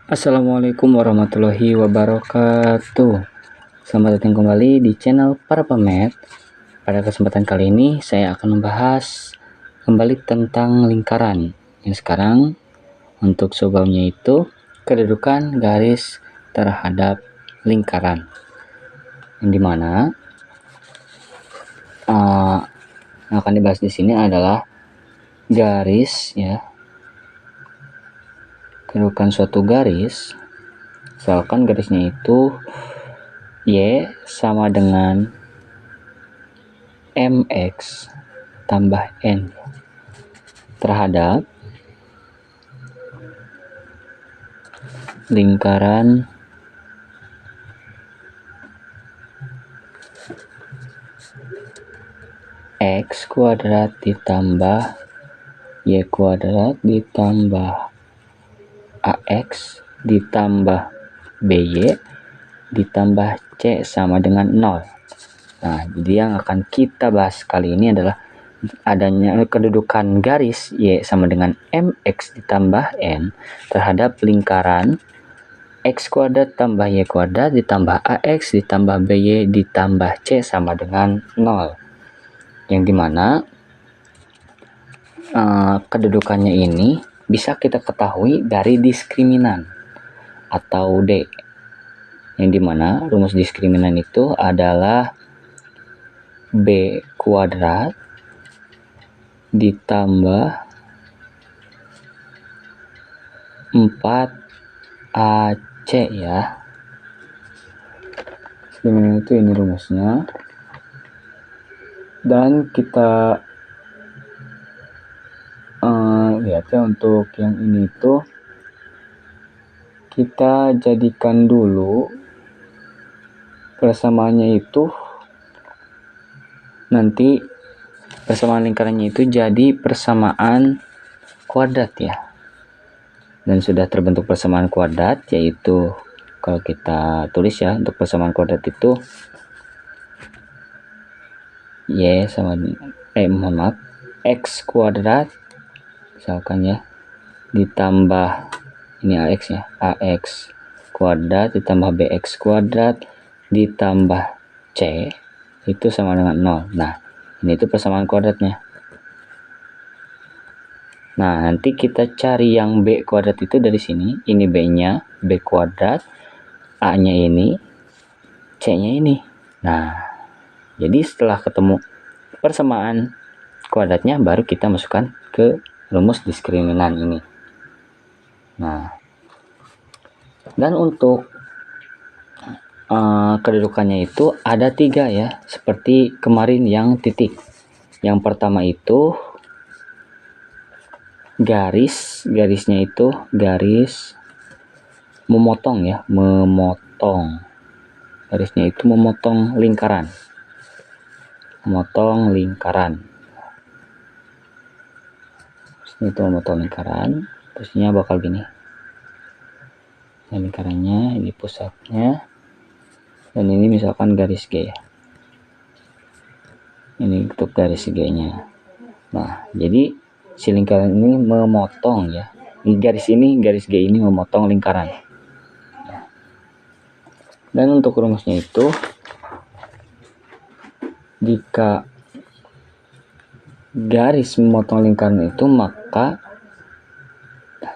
Assalamualaikum warahmatullahi wabarakatuh. Selamat datang kembali di channel Para Pemet. Pada kesempatan kali ini saya akan membahas kembali tentang lingkaran. Yang sekarang untuk sebelumnya itu kedudukan garis terhadap lingkaran. Yang dimana yang akan dibahas di sini adalah garis ya. Kedudukan suatu garis, misalkan garisnya itu Y sama dengan MX tambah N terhadap lingkaran X kuadrat ditambah Y kuadrat ditambah AX ditambah BY ditambah C sama dengan 0. Nah, jadi yang akan kita bahas kali ini adalah adanya kedudukan garis Y sama dengan MX ditambah N terhadap lingkaran X kuadrat tambah Y kuadrat ditambah AX ditambah BY ditambah C sama dengan 0. Yang dimana kedudukannya ini bisa kita ketahui dari diskriminan atau D. Yang dimana rumus diskriminan itu adalah B kuadrat ditambah 4AC ya. Diskriminan itu ini rumusnya. Dan kita lihat ya, untuk yang ini tuh kita jadikan dulu persamaannya itu, nanti persamaan lingkarannya itu jadi persamaan kuadrat ya. Dan sudah terbentuk persamaan kuadrat, yaitu kalau kita tulis ya, untuk persamaan kuadrat itu Y sama X kuadrat misalkan ya, ditambah ini AX ya, AX kuadrat ditambah BX kuadrat ditambah C itu sama dengan 0. Nah, ini itu persamaan kuadratnya. Nah, nanti kita cari yang B kuadrat itu dari sini. Ini B-nya, B kuadrat, A-nya ini, C-nya ini. Nah, jadi setelah ketemu persamaan kuadratnya, baru kita masukkan ke rumus diskriminan ini. Nah, dan untuk kedudukannya itu ada 3 ya, seperti kemarin yang titik. Yang pertama itu garisnya itu garis memotong ya, memotong. Garisnya itu memotong lingkaran. Memotong lingkaran. Itu memotong lingkaran, posisinya bakal gini. Nah, lingkarannya ini pusatnya, dan ini misalkan garis G ya. Ini untuk garis G-nya. Nah, jadi si lingkaran ini memotong ya. Di garis G ini memotong lingkaran. Dan untuk rumusnya itu, jika garis memotong lingkaran itu, maka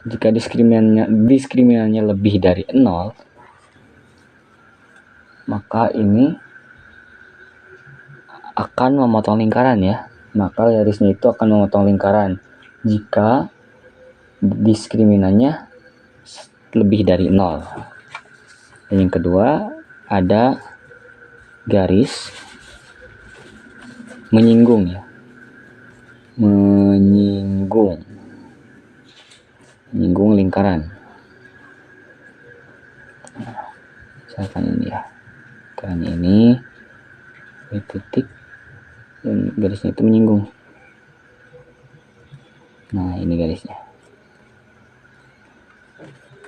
jika diskriminannya lebih dari 0, maka ini akan memotong lingkaran ya. Maka garisnya itu akan memotong lingkaran jika diskriminannya lebih dari 0. Dan yang kedua, ada garis menyinggung ya. Menyinggung lingkaran. Nah, misalkan ini ya, lingkarannya ini titik dan garisnya itu menyinggung. Nah, ini garisnya.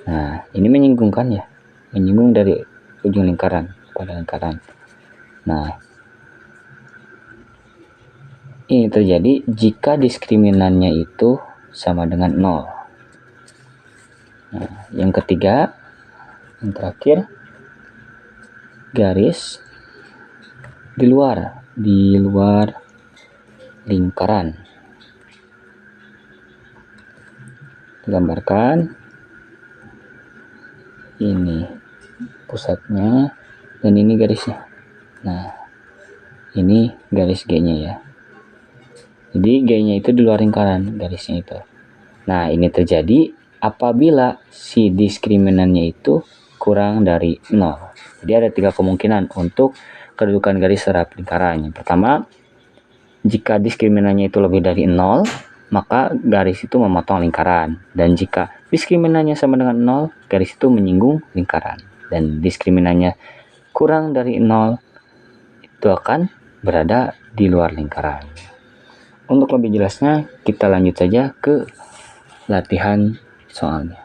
Nah, ini menyinggung kan ya, menyinggung dari ujung lingkaran pada lingkaran. Nah, ini terjadi jika diskriminannya itu sama dengan 0. Nah, yang ketiga, yang terakhir, garis di luar lingkaran. Digambarkan ini pusatnya dan ini garisnya. Nah, ini garis G-nya ya. Jadi G-nya itu di luar lingkaran, garisnya itu. Nah, ini terjadi apabila si diskriminannya itu kurang dari 0. Jadi ada 3 kemungkinan untuk kedudukan garis terhadap lingkaran. Yang pertama, jika diskriminannya itu lebih dari 0, maka garis itu memotong lingkaran. Dan jika diskriminannya sama dengan 0, garis itu menyinggung lingkaran. Dan diskriminannya kurang dari 0, itu akan berada di luar lingkaran. Untuk lebih jelasnya, kita lanjut saja ke latihan soalnya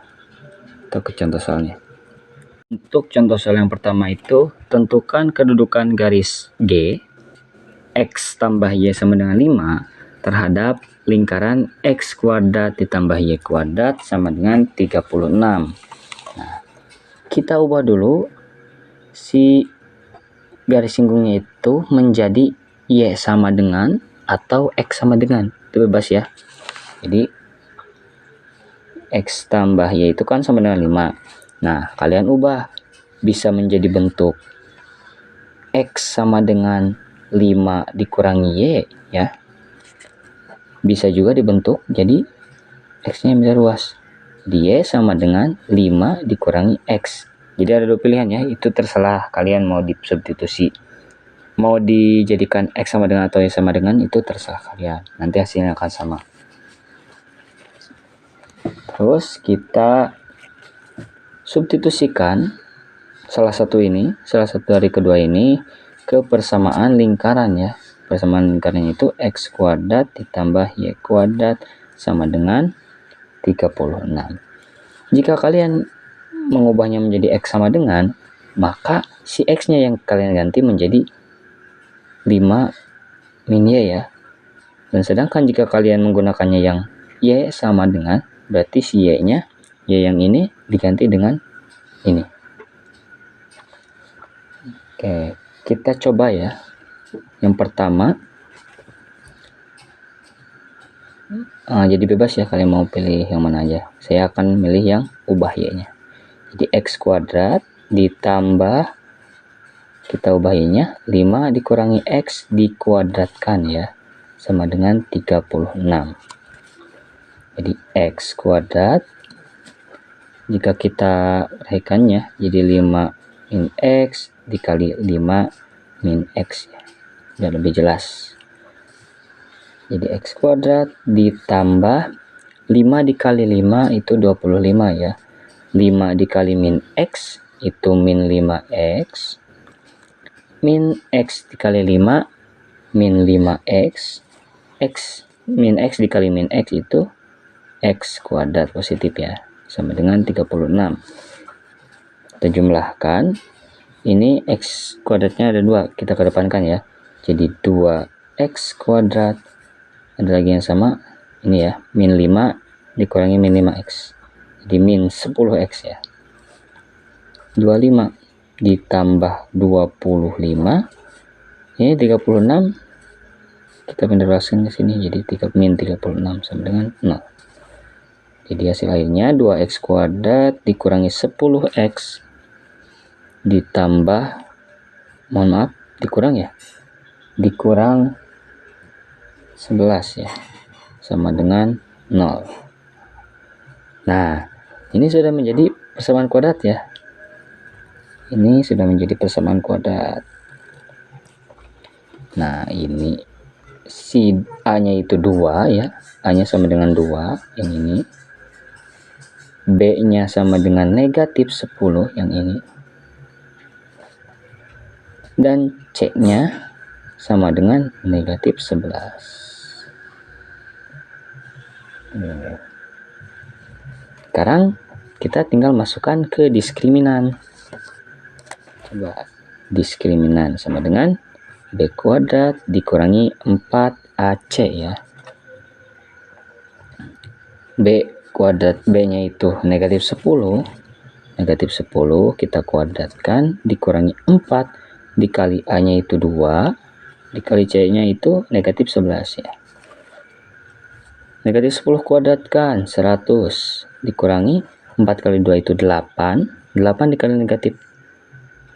atau ke contoh soalnya. Untuk contoh soal yang pertama itu, tentukan kedudukan garis G X tambah Y sama dengan 5 terhadap lingkaran X kuadrat ditambah Y kuadrat sama dengan 36. Nah, kita ubah dulu si garis singgungnya itu menjadi Y sama dengan atau X sama dengan, itu bebas ya. Jadi X tambah Y itu kan sama dengan 5. Nah, kalian ubah bisa menjadi bentuk X sama dengan 5 dikurangi Y ya. Bisa juga dibentuk jadi X-nya bisa luas. Y sama dengan 5 dikurangi X. Jadi ada 2 pilihan ya, itu terserah kalian mau disubstitusi. Mau dijadikan X sama dengan atau Y sama dengan, itu terserah kalian. Nanti hasilnya akan sama. Terus kita substitusikan salah satu dari kedua ini ke persamaan lingkaran ya. Persamaan lingkarannya itu X kuadrat ditambah Y kuadrat sama dengan 36. Jika kalian mengubahnya menjadi X sama dengan, maka si X-nya yang kalian ganti menjadi 5 min Y ya. Dan sedangkan jika kalian menggunakannya yang Y sama dengan, berarti si Y-nya, Y yang ini diganti dengan ini. Oke, kita coba ya. Yang pertama, jadi bebas ya kalian mau pilih yang mana aja. Saya akan milih yang ubah Y-nya. Jadi X kuadrat ditambah, kita ubah Y-nya, 5 dikurangi X dikuadratkan ya, sama dengan 36. Jadi X kuadrat, jika kita raikannya jadi 5 min X dikali 5 min X ya, biar lebih jelas. Jadi X kuadrat ditambah 5 dikali 5 itu 25 ya. 5 dikali min X itu min 5X. Min X dikali 5 min 5X. X min X dikali min X itu X kuadrat positif ya, sama dengan 36. Kita jumlahkan. Ini X kuadratnya ada 2, kita kedepankan ya. Jadi 2X kuadrat. Ada lagi yang sama, ini ya, min 5 dikurangi min 5X. Jadi min 10X ya. 25 ditambah 25. Ini 36. Kita pindah-pindah ke sini jadi min 36 sama dengan 0. Jadi hasil akhirnya 2X kuadrat dikurangi 10X ditambah, mohon maaf, dikurang 11 ya, sama dengan 0. Nah, ini sudah menjadi persamaan kuadrat ya. Ini sudah menjadi persamaan kuadrat. Nah, ini si A-nya itu 2 ya. A-nya sama dengan 2 yang ini. B-nya sama dengan negatif 10 yang ini. Dan C-nya sama dengan negatif 11. Sekarang kita tinggal masukkan ke diskriminan. Coba diskriminan sama dengan B kuadrat dikurangi 4AC ya. B kuadrat B-nya itu negatif 10. Negatif 10 kita kuadratkan dikurangi 4 dikali A-nya itu 2 dikali C-nya itu negatif 11 ya. Negatif 10 kuadratkan 100 dikurangi 4 kali 2 itu 8. 8 dikali negatif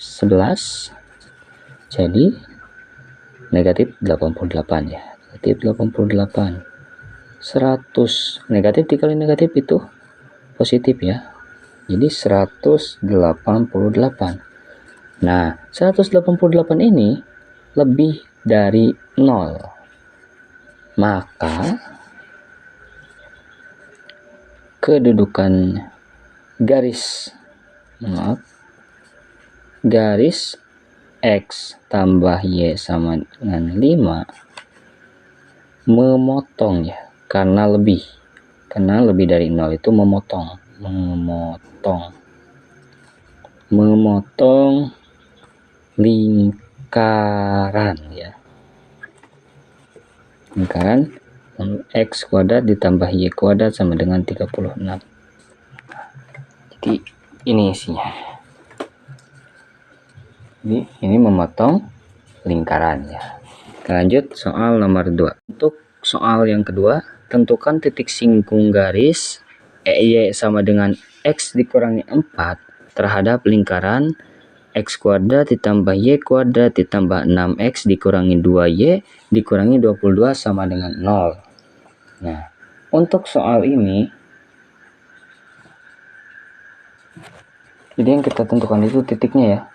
11 jadi negatif 88 ya. Negatif 88. 100 negatif dikali negatif itu positif ya. Jadi 188. Nah, 188 ini lebih dari 0. Maka kedudukan garis X tambah Y sama dengan 5 memotong ya, karena lebih dari 0 itu memotong lingkaran ya. Lingkaran X kuadrat ditambah Y kuadrat sama dengan 36. Jadi ini isinya. Jadi ini memotong lingkaran ya. Kita lanjut soal nomor 2. Untuk soal yang kedua, tentukan titik singkung garis EY sama dengan X dikurangi 4 terhadap lingkaran X kuadrat ditambah Y kuadrat ditambah 6X dikurangi 2Y dikurangi 22 sama dengan 0. Nah, untuk soal ini, jadi yang kita tentukan itu titiknya ya.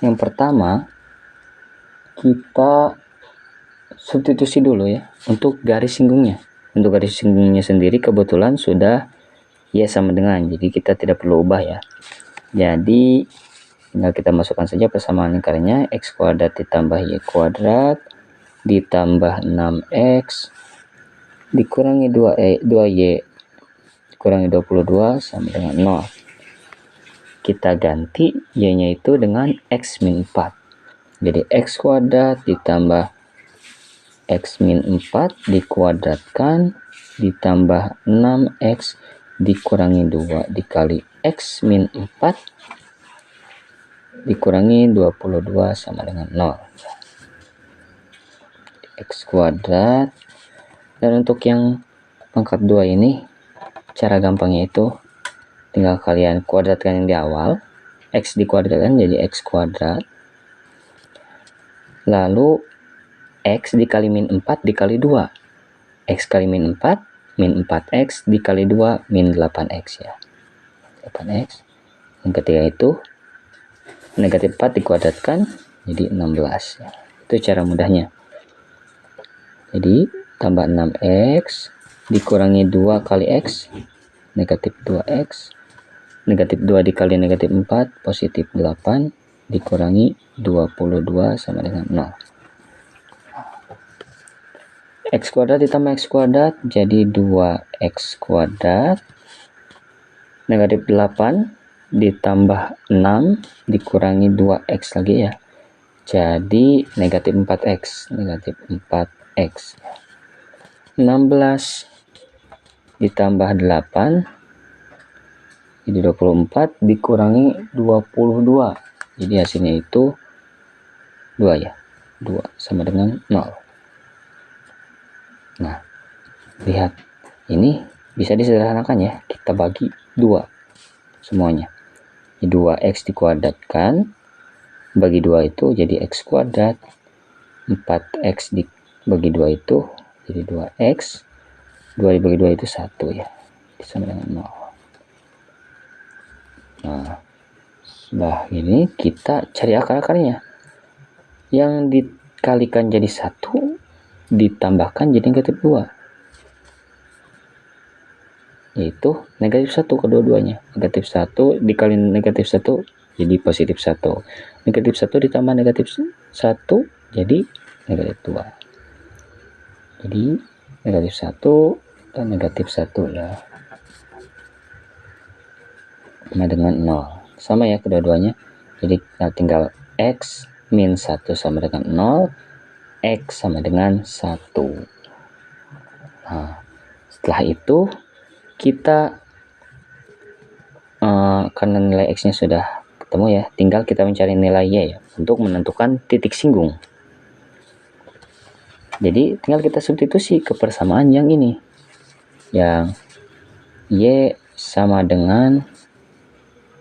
Yang pertama, kita substitusi dulu ya untuk garis singgungnya. Untuk garis singgungnya sendiri kebetulan sudah Y sama dengan, jadi kita tidak perlu ubah ya. Jadi tinggal kita masukkan saja persamaan lingkarannya, X kuadrat ditambah Y kuadrat ditambah 6X dikurangi 2Y dikurangi 22 sama dengan 0. Kita ganti Y-nya itu dengan X min 4. Jadi X kuadrat ditambah X min 4 dikuadratkan ditambah 6X dikurangi 2 dikali X min 4 dikurangi 22 sama dengan 0. X kuadrat. Dan untuk yang pangkat 2 ini, cara gampangnya itu tinggal kalian kuadratkan yang di awal, X dikuadratkan jadi X kuadrat, lalu X dikali min 4 dikali 2, X kali min 4, min 4X dikali 2, min 8X ya, 8X. Yang ketiga itu negatif 4 dikuadratkan jadi 16 ya. Itu cara mudahnya. Jadi tambah 6X dikurangi 2 kali X, negatif 2X, negatif 2 dikali negatif 4, positif 8, dikurangi 22 sama dengan 0. X kuadrat ditambah X kuadrat jadi 2X kuadrat, negatif 8 ditambah 6 dikurangi 2X lagi ya, jadi negatif 4X, negatif 4X. 16 ditambah 8 jadi 24 dikurangi 22, jadi hasilnya itu 2 ya, 2 sama dengan 0. Nah, lihat ini bisa disederhanakan ya, kita bagi 2 semuanya. 2X dikuadratkan bagi 2 itu jadi X kuadrat, 4X dibagi 2 itu jadi 2X, 2 dibagi 2 itu 1 ya, sama dengan 0. Nah, setelah ini kita cari akar-akarnya. Yang dikalikan jadi 1 ditambahkan jadi negatif 2, yaitu negatif 1 kedua-duanya. Negatif 1 dikali negatif 1 jadi positif 1, negatif 1 ditambah negatif 1 jadi negatif 2, jadi negatif 1 dan negatif 1 ya, sama dengan 0, sama ya kedua-duanya. Jadi kita tinggal X min 1 sama dengan 0, X sama dengan 1. Nah, setelah itu kita karena nilai X-nya sudah ketemu ya, tinggal kita mencari nilai Y ya, untuk menentukan titik singgung. Jadi tinggal kita substitusi ke persamaan yang ini, yang Y sama dengan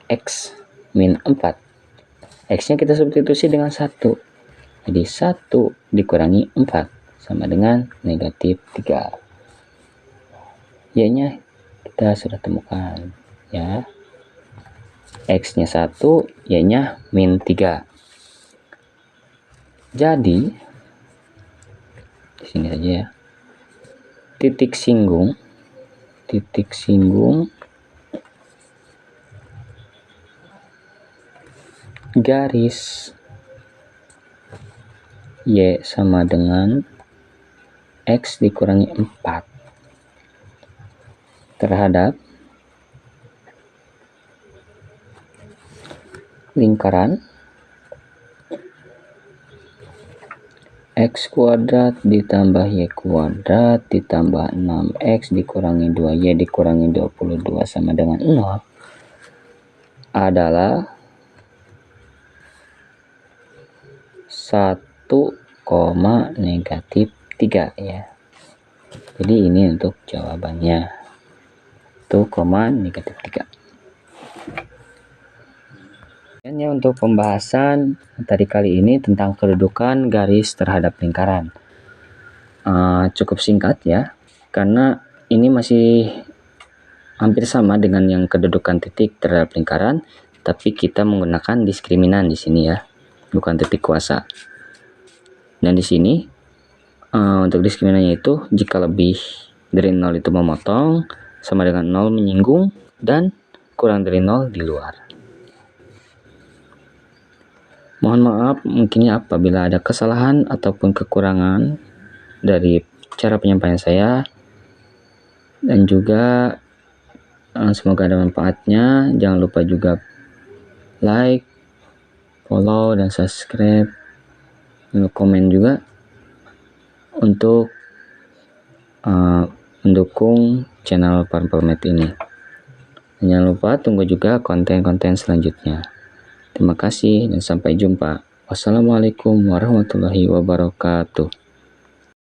X min 4. X-nya kita substitusi dengan 1. Jadi 1 dikurangi 4 sama dengan negatif 3. Y-nya kita sudah temukan ya. X-nya 1, Y-nya min 3. Jadi di sini saja ya. Titik singgung garis Y sama dengan X dikurangi 4 terhadap lingkaran X kuadrat ditambah Y kuadrat ditambah 6X dikurangi 2Y dikurangi 22 sama dengan 0 adalah 1, negatif 3 ya. Jadi ini untuk jawabannya, 1, negatif 3. Dan ya, untuk pembahasan materi kali ini tentang kedudukan garis terhadap lingkaran cukup singkat ya, karena ini masih hampir sama dengan yang kedudukan titik terhadap lingkaran, tapi kita menggunakan diskriminan di sini ya, bukan titik kuasa. Dan di sini untuk diskriminannya itu jika lebih dari 0 itu memotong, sama dengan 0 menyinggung, dan kurang dari 0 di luar. Mohon maaf mungkinnya apabila ada kesalahan ataupun kekurangan dari cara penyampaian saya, dan juga semoga ada manfaatnya. Jangan lupa juga like, follow, dan subscribe, dan komen juga untuk mendukung channel Farmformat ini. Dan jangan lupa tunggu juga konten-konten selanjutnya. Terima kasih dan sampai jumpa. Wassalamualaikum warahmatullahi wabarakatuh.